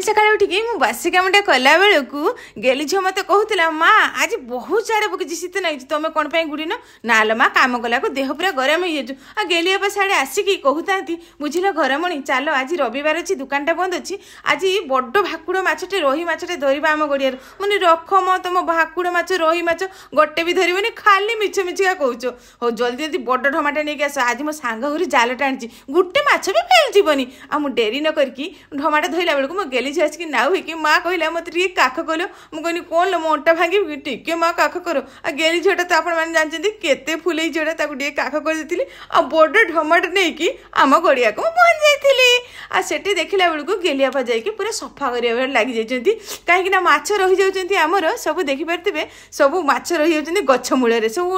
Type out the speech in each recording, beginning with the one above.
सकाଳେ उठिकी मु बासी कामटा कला बेलू गेली झील मत कहूला माँ आज बहुत साड़े पकड़ी शीत नहीं तुम कौन पर गुड़न नाल माँ कम कला देह पूरा गरम हो जाऊ गेली बापा साड़े आसिकी कहता बुझिल घरमणी चलो आज रविवार अच्छी दुकानटा बंद अच्छी आज बड़ भाकुड़ मछटे रोही मछटे धरवा आम गड़िया मुझे रख म तुम भाकुड़ माछ रोही माछ गोटे भी धरबनी खाली मिछ मिछिका कौच हो जल्दी जल्दी बड़ ढमाटा नहीं आस आज मो सांग घरी जालटा आनी गोटे माछ भी फेल जीवनी आ मुझे डेरी न करके ढमाटा धरला बेलू मो गेली झी आसिक नाउ होगी माँ कहला मत काख कल मुझे कौन लो मोटा भांगी टे माँ काख कर आ गेली झीटा तो आपने जानते केते फुले झीटा काख कर आ बड़ ढमाटा नहीं कि आम गड़िया को पहुँच जाइली आ सेठी देखला बेलू गेलियापा जाकि पूरा सफा कर लगी जाइए कहीं माछ रही जाती आमर सब देखिपारे सब माछ रही जाती गछ मूल सब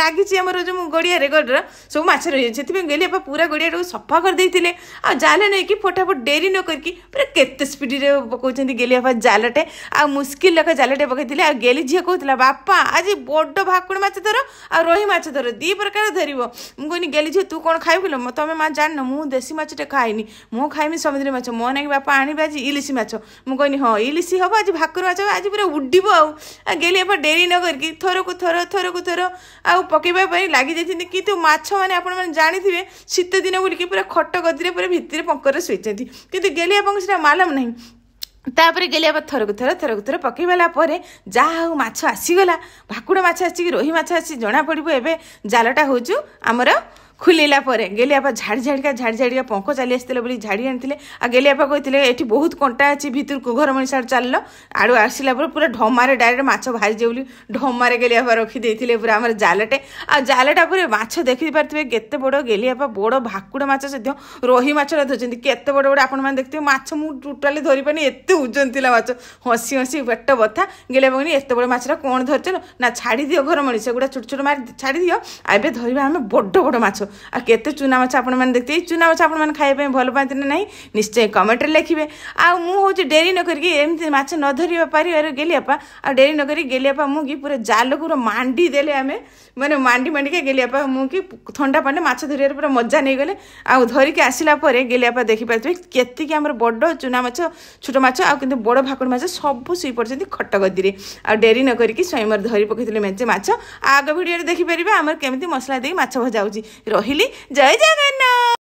लगी आमर जो गड़िया गडर सब माछ रही जाए गेलियापा पूरा गड़िया सफा करदे आ जाल नहीं कि फटाफट डेरी न करके पूरा केते स्पीड पकाउछन् गेलियापा जालटे आ मुस्किल लखा जालटे पकईले आ गेली झील कहूला बापा आज बड़ भाकुड़ माछ धर आ रोही माछ धर दी प्रकार धरब मुझे गेली झील तू कौन खाइबु तुम माँ जान मु देसी माछटे खाइनी मु खाइमी समुद्री माछ मो ना बापा आने आज इलिशी माछ मुझे हाँ इलिशी हम आज भाकुड़ माछ आज पूरा उड्डब आ गेलियापा डेरी न करके थरकू थर आ पकईवाई लगी जाती कि माछ मैंने आपने जानी शीत दिन बोलिकी पूरा खट गदी पूरा भितर पंकर शोचती कि गेलियापा से मालूम नहीं तापर गेलियापा थरकू थर पकईवाला जहाँ हूँ माछ आसीगला भाकुड़ माछ आसिक रोही माछ आसी जना पड़ो एवं जालटा हूँ आमर खुलेला गेलियापा झाड़ी झाड़िका पंख चली आसते बोली झाड़ी आनी आ गेलियापा कहते ये बहुत कंटा अच्छी भितर को घर मनी साइड चल आड़ू आसला पूरा ढमारे डायरेक्ट माछ बाहरी जाए बोली ढमारे गेलियापा रखीदे पूरा आम जालटे आ जालटा पूरा माछ देखी पारे केते बड़ गेलियापा बड़ भाकुड़ माछ सहित रोही माछटा धरती केते बड़ बड़ आपने देखते माछ मु टोटाली धरी पानी एत ओजन था माछ हसी हसी पेट बथा गेलियापा कहनी एत बड़ माछटा कौन धरच ना छाड़ी दियो घर मनी से गुड़ा छोट छोट मारी छाड़ी दियो आबे धरवा आम बड़ बड़ माछ आ केते चूना माछ आपने देखते चूना माछ आपने खाइबा भल पाती ना नहीं निश्चय कमेंट लिखे आ मुझे डेरी न करके एमती माछ न धरिया पार गेलियापा आ डेरी न करी गेलियापा मुझे पूरा जाल को मांडी देले आमे माने मांडी के गेलियापा मुझे ठंडा पानी माछ धरिया पूरा मजा नहीं गले आ धरिकी आसला गेलियापा देखिपारे केतिकी आमर बड़ चूना माछ छोट माछ आ किंतु बड़ भाकुड़ माछ सब शुई पड़ते खट गदी आ डेरी न करके स्वयं धरी पकईले मेंचे माछ आग भिडियो देखिपारे आमर केमती मसला देई माछ भजा होची रहिली जय जगन्नाथ।